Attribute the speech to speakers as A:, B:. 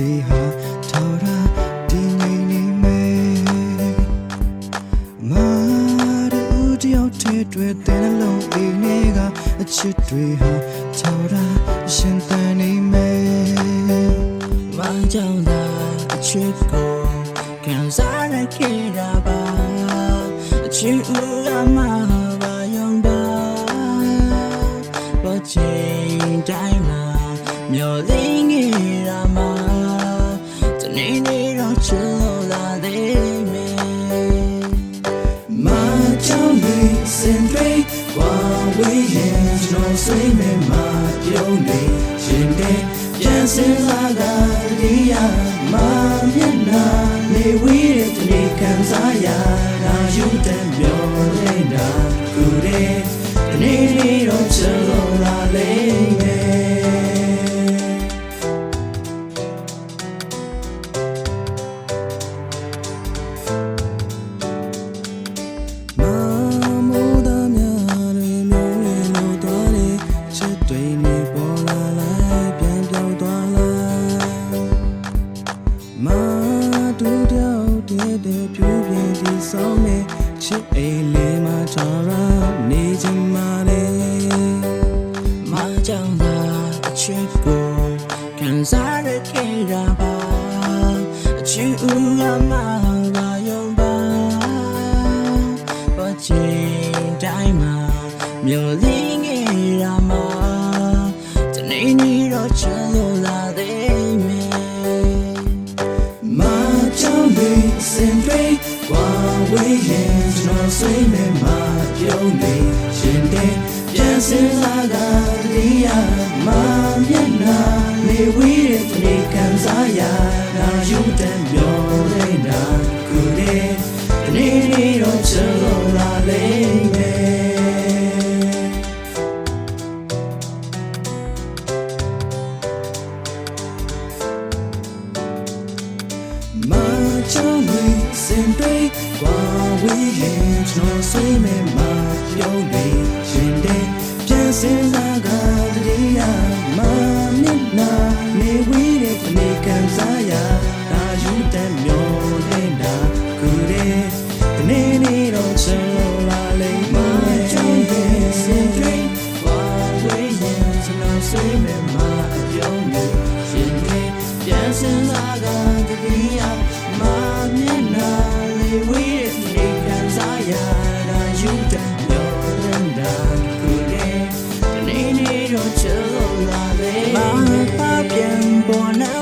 A: တွေဟာထော်ရာဒီနေနေမယ်မာတူတယောက်တည်းတွေ့တဲ့နှလုံးအိမ်ထဲကအချစ်တွေဟာထော်ရာရှင်သန်နေမယ်
B: မာကြောင့်သာအချစ်ကိုခံစားရခဲ့တာပါအချစ်ဦးကမှပါယုံပါဘာချင်တိုင်းမှာမျောလင်းနေတာမှာတနေ့နေ့တော့ချစ်လို့လာသေးမယ်
A: မာကြောင့်ဒီစင်တွေဝါဝေးရင်ကျွန်တော်စိတ်နဲ့မာပြုံးနေရှင်တဲ့ပြန်စင်လာတာတရားမာမျက်နှာနေဝေးတဲ့ဒီနေ့ခံစားရတာယူတဲ့မျောနေတာခုတည်းဒီနေ့နေ့တော့ချစ်လို့လာလိမ့်မယ်မာမိုးသားများတွေမျိုးတွေလို့သွားတယ်ချစ်တွေနေပေါ်လာလိုက်ပြန်ပြောင်းသွားလိုက်မာတူတယောက်တည်းတည်းပြူပြင်းဒီဆောင်နဲ့ချစ်အိမ်လေးမှာထားရနေချင်ပါလေ
B: မာကြောင့်သာအချစ်ကိုခံစားရခဲ့တာပါအချစ်ဦးကမှပါယုံပါဘာချင်တိုင်းမှာမျောလင်းနေတာမှာတနေ့နေ့တော့ချစ်လို့လာသေးမယ်
A: မာကြောင့်ဒီစင်တွေဝါဝေးရင်ကျွန်တော်စိတ်နဲ့မာပြုံးနေရှင်တဲ့ပြန်စင်လာတာတရားမာမျက်နှာနေဝေးတဲ့ဒီနေ့ခံစားရတာယူတဲ့မျောနေတာခုတည်းဒီနေ့နေ့တော့ချစ်လို့လာလိမ့်မယ်မာကြောင့်ဒီစင်တွေဝါဝေးရင်ကျွန်တော်စိတ်နဲ့မာပြုံးနေရှင်တဲ့ပြန်စင်လာတာတရားမာမျက်နှာနေဝေးတဲ့ဒီနေ့ခံစားရတာယူတဲ့မျောနေတာခုတည်းဒီနေ့နေ့တော့ချစ်လို့လာလိမ့်မယ်ကြောင့်ဒီစင်တွေဝါဝေးရင်ကျွန်တော်စိတ်နဲ့မာပြုံးနေရှင်တဲ့ပြန်စင်လာတာတရားမာမျက်နှာနေဝေးတဲ့ဒီနေ့ခံစားရတာယူတဲ့မျောနေတာခုတည်းဒီနေ့နေ့တော့ချစ်လို့လာလိမ့်မယ်
B: မာပြန်ပေါ်နာ